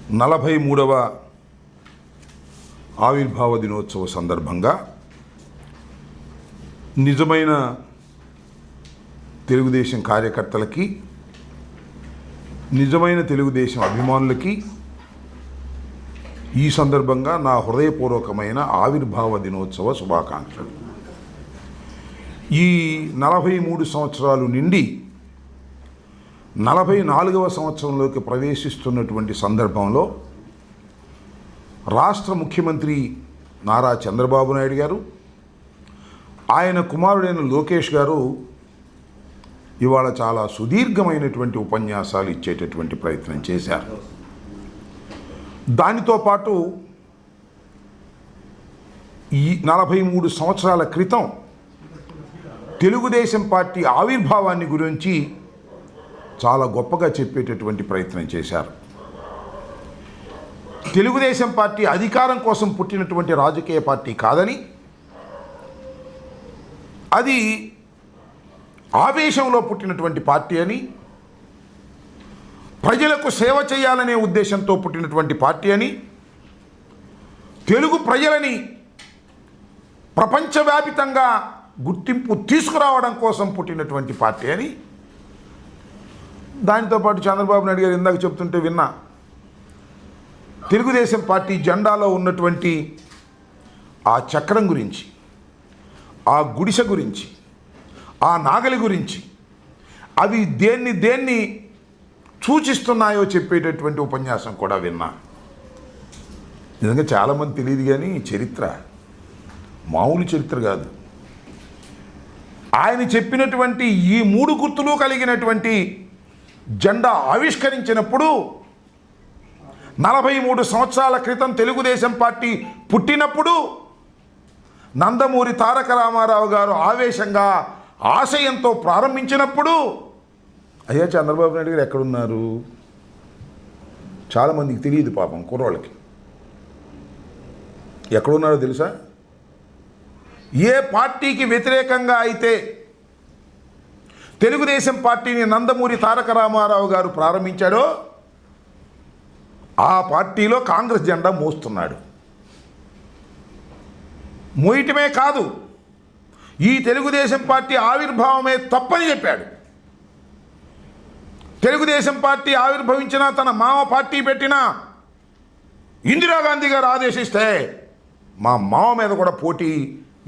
43వ ఆవిర్భావ దినోత్సవ సందర్భంగా నిజమైన తెలుగుదేశం కార్యకర్తలకి, నిజమైన తెలుగుదేశం అభిమానులకి ఈ సందర్భంగా నా హృదయపూర్వకమైన ఆవిర్భావ దినోత్సవ శుభాకాంక్షలు. ఈ 43 సంవత్సరాలు నిండి 44వ సంవత్సరంలోకి ప్రవేశిస్తున్నటువంటి సందర్భంలో రాష్ట్ర ముఖ్యమంత్రి నారా చంద్రబాబు నాయుడు గారు, ఆయన కుమారుడైన లోకేష్ గారు ఇవాళ చాలా సుదీర్ఘమైనటువంటి ఉపన్యాసాలు ఇచ్చేటటువంటి ప్రయత్నం చేశారు. దానితో పాటు ఈ 43 సంవత్సరాల క్రితం తెలుగుదేశం పార్టీ ఆవిర్భావాన్ని గురించి చాలా గొప్పగా చెప్పేటటువంటి ప్రయత్నం చేశారు. తెలుగుదేశం పార్టీ అధికారం కోసం పుట్టినటువంటి రాజకీయ పార్టీ కాదని, అది ఆవేశంలో పుట్టినటువంటి పార్టీ అని, ప్రజలకు సేవ చేయాలనే ఉద్దేశంతో పుట్టినటువంటి పార్టీ అని, తెలుగు ప్రజలని ప్రపంచవ్యాపితంగా గుర్తింపు తీసుకురావడం కోసం పుట్టినటువంటి పార్టీ అని, దానితో పాటు చంద్రబాబు నాయుడు గారు ఇందాక చెప్తుంటే విన్నా, తెలుగుదేశం పార్టీ జెండాలో ఉన్నటువంటి ఆ చక్రం గురించి, ఆ గుడిసె గురించి, ఆ నాగలి గురించి, అవి దేన్ని సూచిస్తున్నాయో చెప్పేటటువంటి ఉపన్యాసం కూడా విన్నా. నిజంగా చాలామంది తెలియదు, కానీ చరిత్ర మామూలు చరిత్ర కాదు. ఆయన చెప్పినటువంటి ఈ 3 గుర్తులు కలిగినటువంటి జెండా ఆవిష్కరించినప్పుడు 43 సంవత్సరాల క్రితం తెలుగుదేశం పార్టీ పుట్టినప్పుడు నందమూరి తారక రామారావు గారు ఆవేశంగా ఆశయంతో ప్రారంభించినప్పుడు, అయ్యా చంద్రబాబు నాయుడు గారు ఎక్కడున్నారు? చాలామందికి తెలియదు పాపం, కుర్రోళ్ళకి. ఎక్కడున్నారో తెలుసా? ఏ పార్టీకి వ్యతిరేకంగా అయితే తెలుగుదేశం పార్టీని నందమూరి తారక రామారావు గారు ప్రారంభించాడో ఆ పార్టీలో కాంగ్రెస్ జెండా మోస్తున్నాడు. మోయటమే కాదు, ఈ తెలుగుదేశం పార్టీ ఆవిర్భావమే తప్పని చెప్పాడు. తెలుగుదేశం పార్టీ ఆవిర్భవించినా, తన మామ పార్టీ పెట్టినా, ఇందిరాగాంధీ గారు ఆదేశిస్తే మా మామ మీద కూడా పోటీ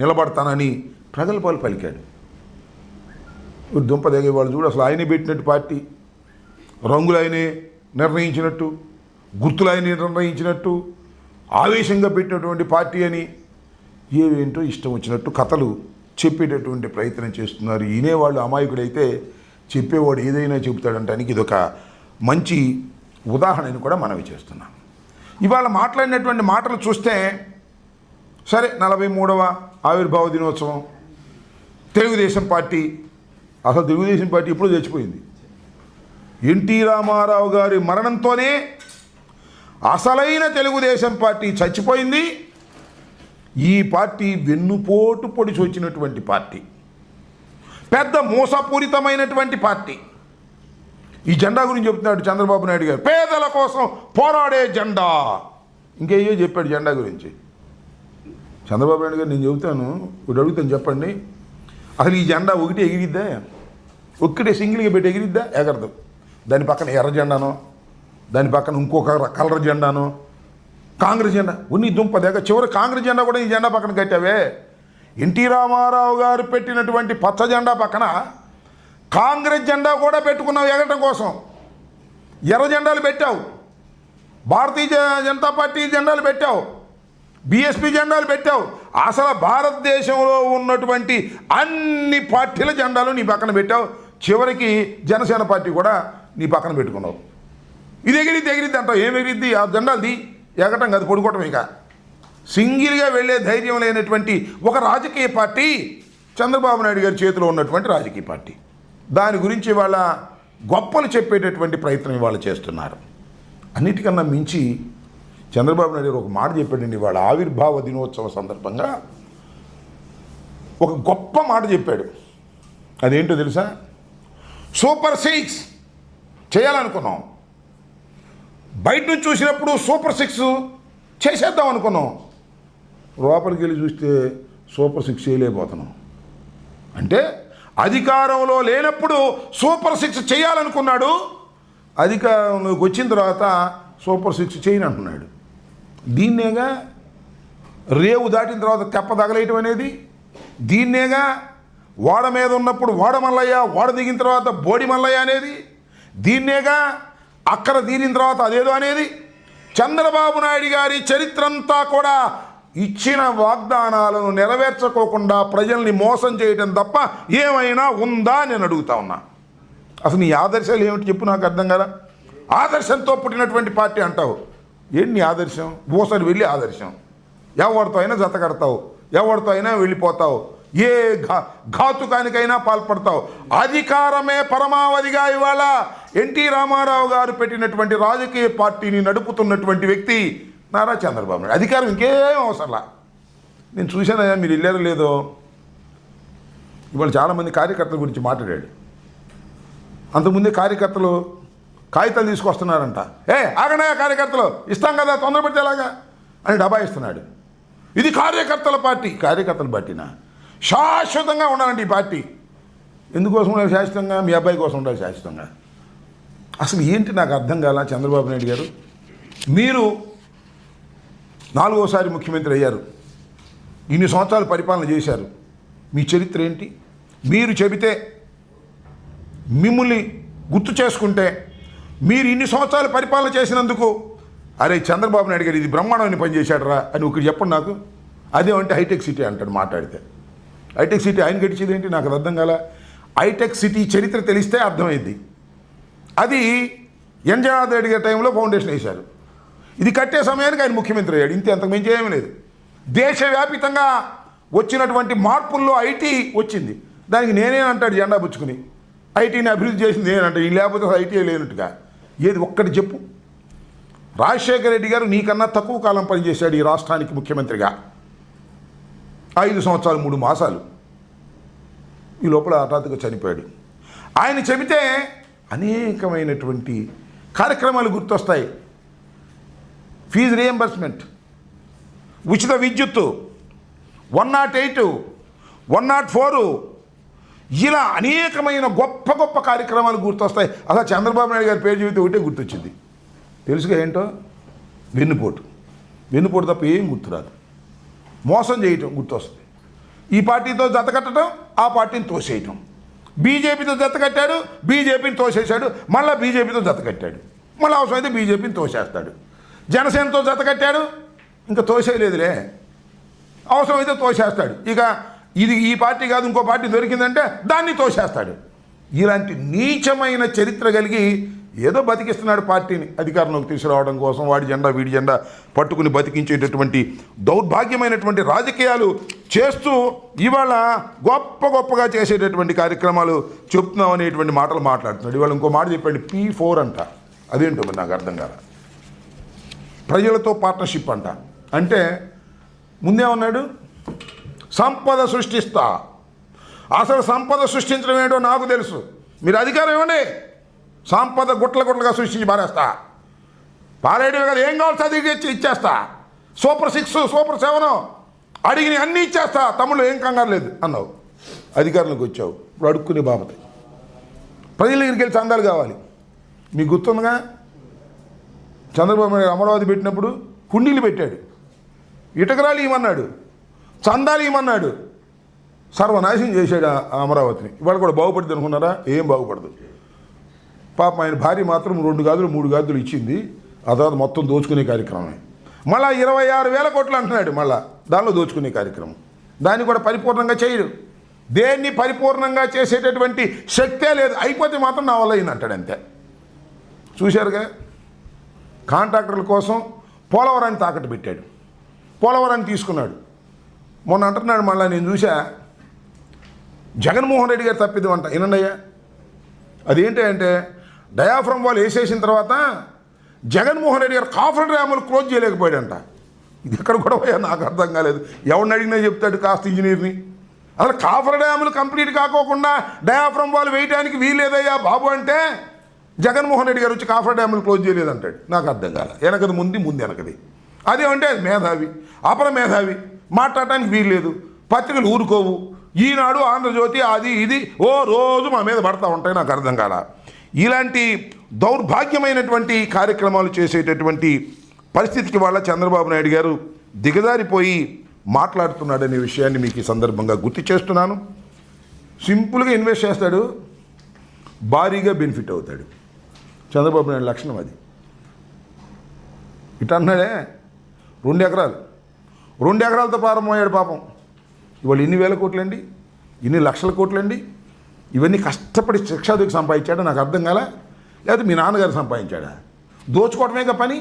నిలబడతానని ప్రగల్భాలు పలికాడు. దుంపదగే వాళ్ళు చూడు, అసలు ఆయనే పెట్టినట్టు పార్టీ, రంగులు ఆయనే నిర్ణయించినట్టు, గుర్తులు ఆయనే నిర్ణయించినట్టు, ఆవేశంగా పెట్టినటువంటి పార్టీ అని ఏవేంటో ఇష్టం వచ్చినట్టు కథలు చెప్పేటటువంటి ప్రయత్నం చేస్తున్నారు. ఈనేవాళ్ళు అమాయకుడైతే చెప్పేవాడు ఏదైనా చెబుతాడంటానికి ఇదొక మంచి ఉదాహరణని కూడా మనవి చేస్తున్నాం. ఇవాళ మాట్లాడినటువంటి మాటలు చూస్తే, సరే 43వ ఆవిర్భావ దినోత్సవం, తెలుగుదేశం పార్టీ, అసలు తెలుగుదేశం పార్టీ ఎప్పుడూ చచ్చిపోయింది. ఎన్టీ రామారావు గారి మరణంతోనే అసలైన తెలుగుదేశం పార్టీ చచ్చిపోయింది. ఈ పార్టీ వెన్నుపోటు పొడిచి వచ్చినటువంటి పార్టీ, పెద్ద మోసపూరితమైనటువంటి పార్టీ. ఈ జెండా గురించి చెప్తున్నాడు చంద్రబాబు నాయుడు గారు, పేదల కోసం పోరాడే జెండా. ఇంకేయో చెప్పాడు జెండా గురించి చంద్రబాబు నాయుడు గారు. నేను చెబుతాను, ఇప్పుడు అడుగుతాను, చెప్పండి, అసలు ఈ జెండా ఒకటి ఎగిరిద్దా? ఒక్కటే సింగిల్గా పెట్టి ఎగిరిద్దా? ఎగరదు. దాని పక్కన ఎర్ర జెండానో, దాని పక్కన ఇంకొక కలర్ జెండానో, కాంగ్రెస్ జెండా ఉన్ని దుంప దగ్గర చివరి కాంగ్రెస్ జెండా కూడా ఈ జెండా పక్కన కట్టావే. ఎన్టీ రామారావు గారు పెట్టినటువంటి పచ్చ జెండా పక్కన కాంగ్రెస్ జెండా కూడా పెట్టుకున్నావు ఎగరటం కోసం. ఎర్ర జెండాలు పెట్టావు, భారతీయ జనతా పార్టీ జెండాలు పెట్టావు, బీఎస్పీ జెండాలు పెట్టావు. అసలు భారతదేశంలో ఉన్నటువంటి అన్ని పార్టీల జెండాలు నీ పక్కన పెట్టావు. చివరికి జనసేన పార్టీ కూడా నీ పక్కన పెట్టుకున్నావు. ఇది ఎగిరిద్ది అంటావు. ఏం ఎగిరిద్ది? ఆ జెండాలది ఎగటం కాదు, పడుకోవటం. ఇక సింగిల్గా వెళ్ళే ధైర్యం లేనటువంటి ఒక రాజకీయ పార్టీ చంద్రబాబు నాయుడు గారి చేతిలో ఉన్నటువంటి రాజకీయ పార్టీ. దాని గురించి ఇవాళ గొప్పలు చెప్పేటటువంటి ప్రయత్నం ఇవాళ చేస్తున్నారు. అన్నిటికన్నా మించి చంద్రబాబు నాయుడు గారు ఒక మాట చెప్పాడండి ఇవాళ ఆవిర్భావ దినోత్సవ సందర్భంగా. ఒక గొప్ప మాట చెప్పాడు. అదేంటో తెలుసా? సూపర్ 6 చేయాలనుకున్నాం, బయట నుంచి చూసినప్పుడు సూపర్ 6 చేసేద్దాం అనుకున్నాం, లోపలికి వెళ్ళి చూస్తే సూపర్ 6 చేయలేకపోతున్నాం. అంటే అధికారంలో లేనప్పుడు సూపర్ 6 చేయాలనుకున్నాడు, అధికారంలోకి వచ్చిన తర్వాత సూపర్ 6 చేయని అంటున్నాడు. దీన్నేగా రేవు దాటిన తర్వాత తెప్ప తగలేయటం అనేది, దీన్నేగా ఓడ మీద ఉన్నప్పుడు ఓడ మల్లయ్య, ఓడ దిగిన తర్వాత బోడి మల్లయ్య అనేది, దీన్నేగా అక్కడ తీరిన తర్వాత అదేదో అనేది. చంద్రబాబు నాయుడు గారి చరిత్ర అంతా కూడా ఇచ్చిన వాగ్దానాలను నెరవేర్చుకోకుండా ప్రజల్ని మోసం చేయడం తప్ప ఏమైనా ఉందా నేను అడుగుతా ఉన్నా. అసలు నీ ఆదర్శాలు ఏమిటి చెప్పు, నాకు అర్థం కదా. ఆదర్శంతో పుట్టినటువంటి పార్టీ అంటావు, ఏంటి నీ ఆదర్శం? ఓసారి వెళ్ళి ఆదర్శం, ఎవరితో అయినా జత కడతావు, ఎవరితో అయినా వెళ్ళిపోతావు, ఏ ఘాతుకానికైనా పాల్పడతావు. అధికారమే పరమావధిగా ఇవాళ ఎన్టీ రామారావు గారు పెట్టినటువంటి రాజకీయ పార్టీని నడుపుతున్నటువంటి వ్యక్తి నారా చంద్రబాబు నాయుడు. అధికారం ఇంకేం అవసరంలా. నేను చూశానయ్యా, మీరు వెళ్ళారో లేదో, ఇవాళ చాలామంది కార్యకర్తల గురించి మాట్లాడాడు. అంతకుముందే కార్యకర్తలు కాగితాలు తీసుకొస్తున్నారంట. ఆగనయ్యా కార్యకర్తలు, ఇస్తాం కదా తొందరపడితే ఎలాగా అని డబ్బా ఇస్తున్నాడు. ఇది కార్యకర్తల పార్టీ. కార్యకర్తల పార్టీనా? శాశ్వతంగా ఉండాలండి ఈ పార్టీ. ఎందుకోసం ఉండాలి శాశ్వతంగా? మీ అబ్బాయి కోసం ఉండాలి శాశ్వతంగా. అసలు ఏంటి నాకు అర్థం కాల. చంద్రబాబు నాయుడు గారు, మీరు 4వసారి ముఖ్యమంత్రి అయ్యారు, ఇన్ని సంవత్సరాలు పరిపాలన చేశారు, మీ చరిత్ర ఏంటి? మీరు చెబితే, మిమ్మల్ని గుర్తు చేసుకుంటే, మీరు ఇన్ని సంవత్సరాలు పరిపాలన చేసినందుకు అరే చంద్రబాబు నాయుడు గారు ఇది బ్రహ్మాండమైన పని చేశాడరా అని ఒకటి చెప్పండి నాకు. అదేమంటే హైటెక్ సిటీ అంటాడు మాట్లాడితే. హైటెక్ సిటీ ఆయన గడిచేది ఏంటి నాకు అర్థం కాల. హైటెక్ సిటీ చరిత్ర తెలిస్తే అర్థమైంది. అది ఎన్ జనార్దన్ రెడ్డి గారి టైంలో ఫౌండేషన్ వేశారు, ఇది కట్టే సమయానికి ఆయన ముఖ్యమంత్రి అయ్యాడు. ఇంతే, అంతకు మించి ఏమీ లేదు. దేశవ్యాపితంగా వచ్చినటువంటి మార్పుల్లో ఐటీ వచ్చింది, దానికి నేనేనంటాడు జెండా పుచ్చుకుని. ఐటీని అభివృద్ధి చేసింది నేనంటాడు, ఈ లేకపోతే ఐటీ లేనట్టుగా. ఏది ఒక్కటి చెప్పు. రాజశేఖర రెడ్డి గారు నీకన్నా తక్కువ కాలం పనిచేశాడు ఈ రాష్ట్రానికి ముఖ్యమంత్రిగా, 5 సంవత్సరాలు 3 మాసాలు. ఈ లోపల హఠాత్తుగా చనిపోయాడు. ఆయన చెబితే అనేకమైనటువంటి కార్యక్రమాలు గుర్తొస్తాయి. ఫీజు రియంబర్స్మెంట్, ఉచిత విద్యుత్తు, 108, 104, ఇలా అనేకమైన గొప్ప గొప్ప కార్యక్రమాలు గుర్తొస్తాయి. అసలు చంద్రబాబు నాయుడు గారి పేరు చెబితే ఒకటే గుర్తొచ్చింది, తెలుసుగా ఏంటో? వెన్నుపోటు తప్ప ఏం గుర్తురాదు. మోసం చేయటం గుర్తొస్తుంది. ఈ పార్టీతో జత కట్టడం, ఆ పార్టీని తోసేయటం. బీజేపీతో జత కట్టాడు, బీజేపీని తోసేశాడు, మళ్ళీ బీజేపీతో జత కట్టాడు, మళ్ళీ అవసరమైతే బీజేపీని తోసేస్తాడు. జనసేనతో జత కట్టాడు, ఇంకా తోసేయలేదులే, అవసరమైతే తోసేస్తాడు. ఇక ఇది ఈ పార్టీ కాదు ఇంకో పార్టీ దొరికిందంటే దాన్ని తోసేస్తాడు. ఇలాంటి నీచమైన చరిత్ర కలిగి ఏదో బతికిస్తున్నాడు పార్టీని అధికారంలోకి తీసుకురావడం కోసం. వాడి జెండా వీడి జెండా పట్టుకుని బతికించేటటువంటి దౌర్భాగ్యమైనటువంటి రాజకీయాలు చేస్తూ ఇవాళ గొప్పగా చేసేటటువంటి కార్యక్రమాలు చెప్తున్నాం అనేటువంటి మాటలు మాట్లాడుతున్నాడు. ఇవాళ ఇంకో మాట చెప్పండి, P4 అంట. అదేంటో నాకు అర్థం కాదు. ప్రజలతో పార్ట్నర్షిప్ అంట. అంటే ముందే ఉన్నాడు సంపద సృష్టిస్తా. అసలు సంపద సృష్టించడం ఏంటో నాకు తెలుసు. మీరు అధికారం ఇవ్వండి, సంపద గుట్లగా సృష్టించి పారేస్తా. పారేయడమే కదా, ఏం కావాలి చదివి ఇచ్చేస్తా. సూపర్ 6, సూపర్ 7 అడిగిన అన్నీ ఇచ్చేస్తా. తమ్ముళ్ళు ఏం కంగారు లేదు అన్నావు. అధికారంలోకి వచ్చావు, ఇప్పుడు అడుక్కునే బాబతే. ప్రజల దగ్గరికి వెళ్ళి చందాలు కావాలి. మీకు గుర్తుందిగా, చంద్రబాబు నాయుడు అమరావతి పెట్టినప్పుడు కుండీలు పెట్టాడు, ఇటకరాలు ఇవ్వమన్నాడు, చందాలు ఇవ్వమన్నాడు. సర్వనాశనం చేశాడు ఆ అమరావతిని. ఇవాళ కూడా బాగుపడుతుంది అనుకున్నారా? ఏం బాగుపడదు. పాపం ఆయన భార్య మాత్రం 2 గాదులు 3 గాదులు ఇచ్చింది. ఆ తర్వాత మొత్తం దోచుకునే కార్యక్రమమే. మళ్ళీ 26,000 కోట్లు అంటున్నాడు, మళ్ళీ దానిలో దోచుకునే కార్యక్రమం. దాన్ని కూడా పరిపూర్ణంగా చేయడు. దేన్ని పరిపూర్ణంగా చేసేటటువంటి శక్తే లేదు. అయిపోతే మాత్రం నా వల్ల అయిందంటాడు అంతే. చూశారుగా, కాంట్రాక్టర్ల కోసం పోలవరాన్ని తాకట్టు పెట్టాడు, పోలవరాన్ని తీసుకున్నాడు. మొన్న అంటున్నాడు మళ్ళీ, నేను చూసా జగన్మోహన్ రెడ్డి గారు తప్పిద్దాం అంట. వినండి అయ్యా, అదేంటి అంటే డయాఫ్రమ్ వాళ్ళు వేసేసిన తర్వాత జగన్మోహన్ రెడ్డి గారు కాఫర్ డ్యాములు క్లోజ్ చేయలేకపోయాడంట. ఇది ఎక్కడ కూడా పోయా నాకు అర్థం కాలేదు. ఎవరిని అడిగినా చెప్తాడు కాస్త ఇంజనీర్ని. అసలు కాఫర్ డ్యాములు కంప్లీట్ కాకోకుండా డయాఫ్రమ్ వాళ్ళు వేయడానికి వీల్లేదయ్యా బాబు అంటే జగన్మోహన్ రెడ్డి గారు వచ్చి కాఫర్ డ్యాములు క్లోజ్ చేయలేదంటాడు. నాకు అర్థం కాల. వెనకది ముందు వెనకది. అదేమంటే అది మేధావి, అపర మేధావి, మాట్లాడటానికి వీల్లేదు. పత్రికలు ఊరుకోవు. ఈనాడు, ఆంధ్రజ్యోతి, అది ఇది ఓ రోజు మా మీద పడతా ఉంటాయి. నాకు అర్థం కాల. ఇలాంటి దౌర్భాగ్యమైనటువంటి కార్యక్రమాలు చేసేటటువంటి పరిస్థితికి వాళ్ళ చంద్రబాబు నాయుడు గారు దిగజారిపోయి మాట్లాడుతున్నాడనే విషయాన్ని మీకు ఈ సందర్భంగా గుర్తు చేస్తున్నాను. సింపుల్గా ఇన్వెస్ట్ చేస్తాడు, భారీగా బెనిఫిట్ అవుతాడు. చంద్రబాబు నాయుడు లక్షణం అది. ఇట అన్నాడే 2 ఎకరాలు, 2 ఎకరాలతో ప్రారంభమయ్యాడు పాపం. ఇవాళ ఇన్ని వేల కోట్లండి, ఇన్ని లక్షల కోట్లండి. ఇవన్నీ కష్టపడి శిక్షాదికి సంపాదించాడా? నాకు అర్థం కాల. లేకపోతే మీ నాన్నగారు సంపాదించాడా? దోచుకోవటమేగా పని,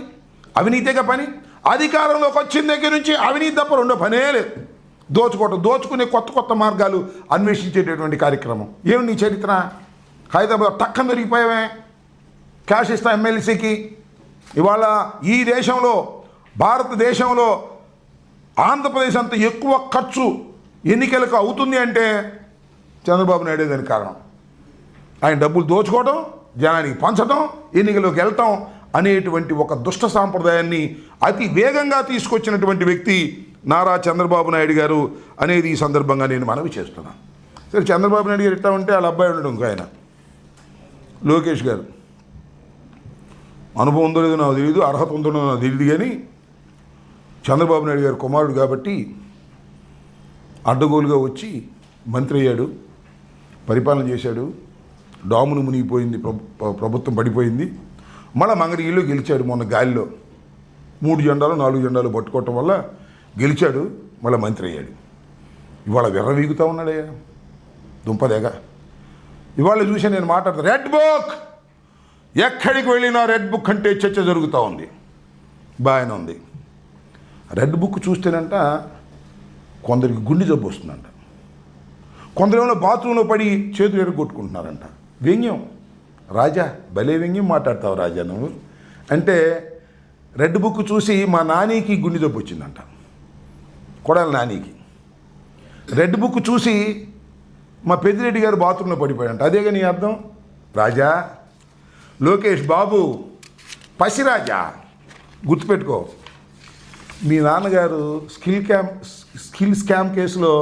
అవినీతిగా పని. అధికారంలోకి వచ్చిన దగ్గర నుంచి అవినీతి తప్ప రెండో పనే లేదు. దోచుకోవటం, దోచుకునే కొత్త కొత్త మార్గాలు అన్వేషించేటటువంటి కార్యక్రమం. ఏమి నీ చరిత్ర? హైదరాబాద్ టక్కన దొరికిపోయావే, క్యాష్ ఇస్తా ఎమ్మెల్సీకి. ఇవాళ ఈ దేశంలో, భారతదేశంలో ఆంధ్రప్రదేశ్ అంత ఎక్కువ ఖర్చు ఎన్నికలకు అవుతుంది అంటే చంద్రబాబు నాయుడు దానికి కారణం. ఆయన డబ్బులు దోచుకోవడం, జనానికి పంచడం, ఎన్నికల్లోకి వెళ్ళటం అనేటువంటి ఒక దుష్ట సాంప్రదాయాన్ని అతి వేగంగా తీసుకొచ్చినటువంటి వ్యక్తి నారా చంద్రబాబు నాయుడు గారు అనేది ఈ సందర్భంగా నేను మనవి చేస్తున్నాను. సరే, చంద్రబాబు నాయుడు గారు ఎట్లా ఉంటే వాళ్ళ అబ్బాయి ఉండడం ఇంకో ఆయన లోకేష్ గారు. అనుభవం ఉందో లేదో నాకు తెలియదు, అర్హత ఉందో నాకు తెలియదు, కానీ చంద్రబాబు నాయుడు గారు కుమారుడు కాబట్టి అడ్డగోలుగా వచ్చి మంత్రి అయ్యాడు, పరిపాలన చేశాడు. డామును మునిగిపోయింది, ప్రభుత్వం పడిపోయింది. మళ్ళీ మంగళగిరిలో గెలిచాడు. మొన్న గాలిలో 3 జెండాలు 4 జెండాలు పట్టుకోవటం వల్ల గెలిచాడు, మళ్ళీ మంత్రి అయ్యాడు. ఇవాళ విర్రవీగుతూ ఉన్నాడయ్యా దుంపదేగా. ఇవాళ చూసి నేను మాట్లాడతాను, రెడ్ బుక్, ఎక్కడికి వెళ్ళినా రెడ్ బుక్ అంటే చర్చ జరుగుతూ ఉంది. బాగానే ఉంది. రెడ్ బుక్ చూస్తేనంట కొందరికి గుండె జబ్బు వస్తుందంట, కొందరేమో బాత్రూంలో పడి చేతులు ఎరగొట్టుకుంటున్నారంట. వ్యంగ్యం రాజా, భలే వ్యంగ్యం మాట్లాడతావు రాజా నువ్వు. అంటే రెడ్ బుక్ చూసి మా నానికి గుండె జబ్బు వచ్చిందంట, కొడాల నానికి. రెడ్ బుక్ చూసి మా పెద్దిరెడ్డి గారు బాత్రూంలో పడిపోయాడంట. అదేగా నీ అర్థం? రాజా, లోకేష్ బాబు, పసిరాజా, గుర్తుపెట్టుకో. మీ నాన్నగారు స్కిల్ స్కామ్ కేసులో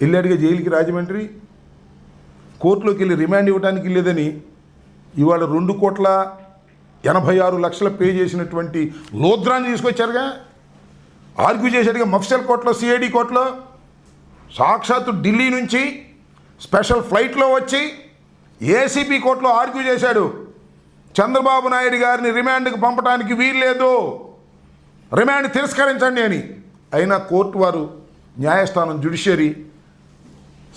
వెళ్ళాడుగా జైలుకి, రాజమండ్రి. కోర్టులోకి వెళ్ళి రిమాండ్ ఇవ్వడానికి వెళ్ళేదని ఇవాళ 2,86,00,000 పే చేసినటువంటి లోద్రాన్ని తీసుకొచ్చారుగా. ఆర్గ్యూ చేశాడుగా మఫ్సల్ కోర్టులో, సిఐడి కోర్టులో. సాక్షాత్తు ఢిల్లీ నుంచి స్పెషల్ ఫ్లైట్లో వచ్చి ఏసీపీ కోర్టులో ఆర్గ్యూ చేశాడు, చంద్రబాబు నాయుడు గారిని రిమాండ్కి పంపడానికి వీల్లేదు, రిమాండ్ తిరస్కరించండి అని. అయినా కోర్టు వారు, న్యాయస్థానం, జ్యుడిషియరీ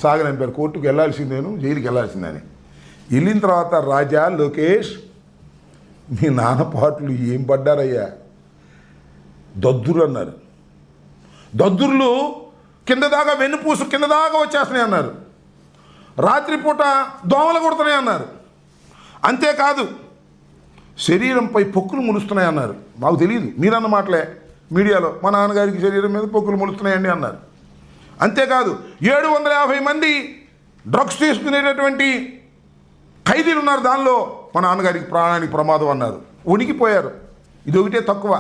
సాగనంపారు. కోర్టుకు వెళ్ళాల్సిందేను, జైలుకి వెళ్ళాల్సిందని. వెళ్ళిన తర్వాత రాజా, లోకేష్, మీ నాన్నపాట్లు ఏం పడ్డారయ్యా, దద్దురు అన్నారు. దద్దుర్లు కింద దాకా, వెన్నుపూసు కింద దాకా వచ్చేస్తున్నాయి అన్నారు. రాత్రిపూట దోమలు కొడుతున్నాయి అన్నారు. అంతేకాదు శరీరంపై పొక్కులు ములుస్తున్నాయి అన్నారు. మాకు తెలియదు, మీరన్న మాటలే మీడియాలో. మా నాన్నగారికి శరీరం మీద పొక్కులు ములుస్తున్నాయండి అన్నారు. అంతేకాదు 750 మంది డ్రగ్స్ తీసుకునేటటువంటి ఖైదీలు ఉన్నారు, దానిలో మా నాన్నగారికి ప్రాణానికి ప్రమాదం అన్నారు. వణికిపోయారు. ఇది ఒకటే తక్కువ.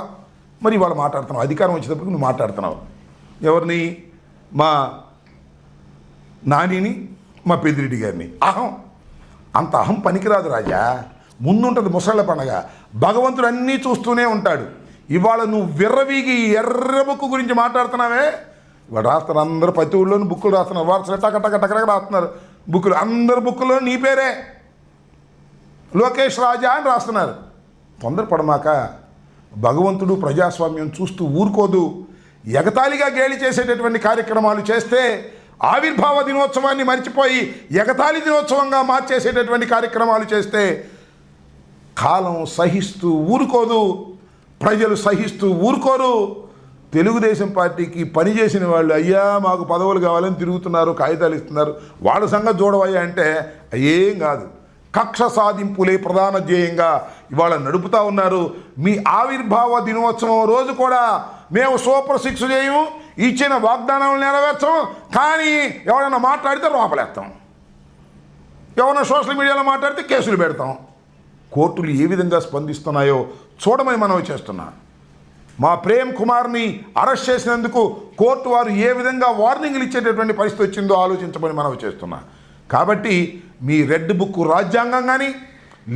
మరి ఇవాళ మాట్లాడుతున్నావు, అధికారం వచ్చేటప్పుడు నువ్వు మాట్లాడుతున్నావు. ఎవరిని? మా నానిని, మా పెద్దిరెడ్డి గారిని. అహం, అంత అహం పనికిరాదు రాజా. ముందుంటుంది ముసళ్ళ పండగ. భగవంతుడు అన్నీ చూస్తూనే ఉంటాడు. ఇవాళ నువ్వు విర్రవీగి ఎర్రబుక్కు గురించి మాట్లాడుతున్నావే. ఇవాళ రాస్తున్నారు అందరూ, ప్రతి ఊళ్ళోనూ బుక్కులు రాస్తున్నారు. వాట్సాప్ టక టక టక రాస్తున్నారు బుక్కులు. అందరు బుక్కులో నీ పేరే లోకేష్ రాజా అని రాస్తున్నారు. తొందరపడమాక. భగవంతుడు ప్రజాస్వామ్యం చూస్తూ ఊరుకోదు. ఎగతాళిగా గేలి చేసేటటువంటి కార్యక్రమాలు చేస్తే, ఆవిర్భావ దినోత్సవాన్ని మర్చిపోయి ఎగతాళి దినోత్సవంగా మార్చేసేటటువంటి కార్యక్రమాలు చేస్తే కాలం సహిస్తూ ఊరుకోదు, ప్రజలు సహిస్తూ ఊరుకోరు. తెలుగుదేశం పార్టీకి పనిచేసిన వాళ్ళు, అయ్యా మాకు పదవులు కావాలని తిరుగుతున్నారు, కాగితాలు ఇస్తున్నారు, వాళ్ళ సంగతి చూడవయ్యా అంటే ఏం కాదు. కక్ష సాధింపులే ప్రధాన ధ్యేయంగా ఇవాళ నడుపుతూ ఉన్నారు. మీ ఆవిర్భావ దినోత్సవం రోజు కూడా మేము సూపర్ 6 చేయము, ఇచ్చిన వాగ్దానాలు నెరవేర్చం, కానీ ఎవరైనా మాట్లాడితే లోపలేస్తాం, ఎవరైనా సోషల్ మీడియాలో మాట్లాడితే కేసులు పెడతాం. కోర్టులు ఏ విధంగా స్పందిస్తున్నాయో చూడమని మనవి చేస్తున్నా. మా ప్రేమ్ కుమార్ని అరెస్ట్ చేసినందుకు కోర్టు వారు ఏ విధంగా వార్నింగ్లు ఇచ్చేటటువంటి పరిస్థితి వచ్చిందో ఆలోచించమని మనవి చేస్తున్నా. కాబట్టి మీ రెడ్ బుక్ రాజ్యాంగం కానీ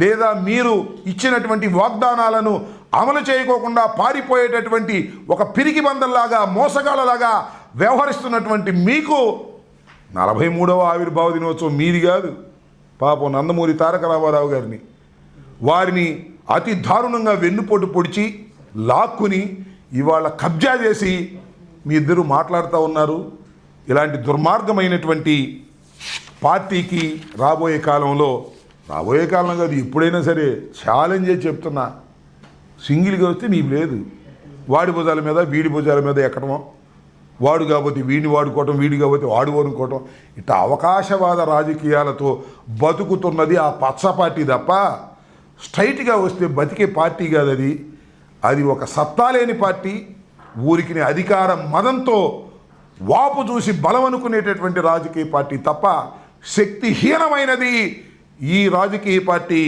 లేదా మీరు ఇచ్చినటువంటి వాగ్దానాలను అమలు చేయకోకుండా పారిపోయేటటువంటి ఒక పిరికి బందల్లాగా మోసగాళ్ళలాగా వ్యవహరిస్తున్నటువంటి మీకు 43వ ఆవిర్భావ దినోత్సవం మీది కాదు, పాపం నందమూరి తారక రామారావు గారిని వారిని అతి దారుణంగా వెన్నుపోటు పొడిచి లాక్కుని ఇవాళ కబ్జా చేసి మీ ఇద్దరు మాట్లాడుతూ ఉన్నారు. ఇలాంటి దుర్మార్గమైనటువంటి పార్టీకి రాబోయే కాలం కాదు, ఎప్పుడైనా సరే ఛాలెంజ్ చేసి చెప్తున్నా, సింగిల్గా వస్తే నీకు లేదు. వాడి భుజాల మీద వీడి భుజాల మీద ఎక్కడమో, వాడు కాకపోతే వీడిని వాడుకోవటం, వీడి కాకపోతే వాడు వాడుకోవటం, ఇట్లా అవకాశవాద రాజకీయాలతో బతుకుతున్నది ఆ పచ్చ పార్టీ తప్ప స్ట్రైట్గా వస్తే బతికే పార్టీ కాదు అది. అది ఒక సత్తా లేని పార్టీ, ఊరికి అధికార మదంతో వాపు చూసి బలం అనుకునేటటువంటి రాజకీయ పార్టీ తప్ప శక్తిహీనమైనది ఈ రాజకీయ పార్టీ.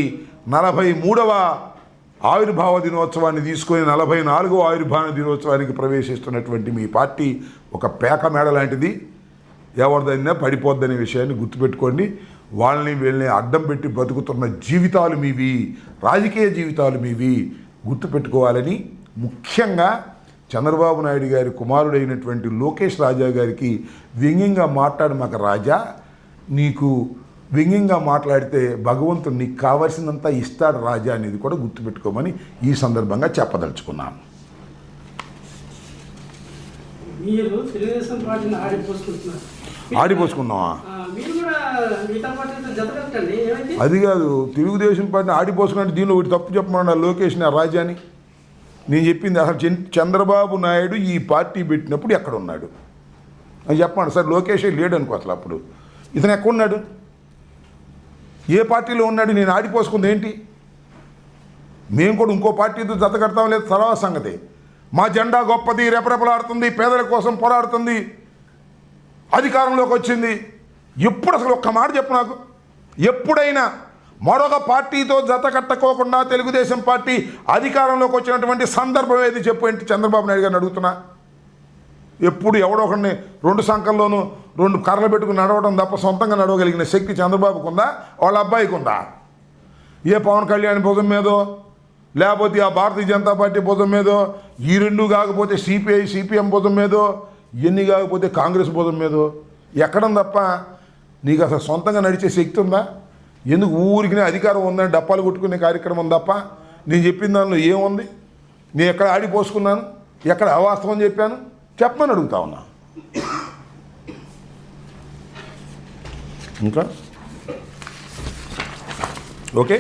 43వ ఆవిర్భావ దినోత్సవాన్ని తీసుకొని 44వ ఆవిర్భావ దినోత్సవానికి ప్రవేశిస్తున్నటువంటి మీ పార్టీ ఒక పేక మేడ లాంటిది. ఎవరిదైనా పడిపోద్దనే విషయాన్ని గుర్తుపెట్టుకోండి. వాళ్ళని వీళ్ళని అడ్డం పెట్టి బతుకుతున్న జీవితాలు మీవి, రాజకీయ జీవితాలు మీవి గుర్తుపెట్టుకోవాలని ముఖ్యంగా చంద్రబాబు నాయుడు గారి కుమారుడైనటువంటి లోకేష్ రాజా గారికి వ్యంగ్యంగా మాకు రాజా, నీకు వ్యంగ్యంగా మాట్లాడితే భగవంతుడు నీకు కావాల్సినంత ఇస్తాడు రాజా అనేది కూడా గుర్తుపెట్టుకోమని ఈ సందర్భంగా చెప్పదలుచుకున్నాను. ఆడిపోసుకున్నావా? అది కాదు, తెలుగుదేశం పార్టీని ఆడిపోసుకుంటే దీనిలో ఒకటి తప్పు చెప్పమన్నా లోకేష్ని, ఆ రాజాని. నేను చెప్పింది అసలు చంద్రబాబు నాయుడు ఈ పార్టీ పెట్టినప్పుడు ఎక్కడ ఉన్నాడు అని చెప్పండి సార్. లోకేషే లేడు అనుకో, అసలు అప్పుడు ఇతను ఎక్కడున్నాడు, ఏ పార్టీలో ఉన్నాడు? నేను ఆడిపోసుకుంది ఏంటి? మేము కూడా ఇంకో పార్టీతో జత కడతాం లేదు, తర్వాత సంగతి. మా జెండా గొప్పది, రెపరెపలాడుతుంది, పేదల కోసం పోరాడుతుంది, అధికారంలోకి వచ్చింది. ఎప్పుడు అసలు ఒక్క మాట చెప్పు నాకు, ఎప్పుడైనా మరొక పార్టీతో జత కట్టుకోకుండా తెలుగుదేశం పార్టీ అధికారంలోకి వచ్చినటువంటి సందర్భం ఏది చెప్పు ఏంటి? చంద్రబాబు నాయుడు గారిని అడుగుతున్నా. ఎప్పుడు ఎవడో ఒకరిని 2 సంఖ్యల్లోనూ 2 కర్రలు పెట్టుకుని నడవడం తప్ప సొంతంగా నడవగలిగిన శక్తి చంద్రబాబుకు ఉందా, వాళ్ళ అబ్బాయికి ఉందా? ఏ పవన్ కళ్యాణ్ భుజం మీదో లేకపోతే ఆ భారతీయ జనతా పార్టీ భుజం మీదో, ఈ 2 కాకపోతే సిపిఐ సిపిఎం భుజం మీదో, ఇవన్నీ కాకపోతే కాంగ్రెస్ భుజం మీదో ఎక్కడం తప్ప నీకు అసలు సొంతంగా నడిచే శక్తి ఉందా? ఎందుకు ఊరికి అధికారం ఉందని డప్పాలు కొట్టుకునే కార్యక్రమం తప్ప నేను చెప్పిన దానిలో ఏముంది? నేను ఎక్కడ ఆడిపోసుకున్నాను, ఎక్కడ అవాస్తవం చెప్పాను చెప్పమని అడుగుతా ఉన్నా. ఇంకా ఓకే.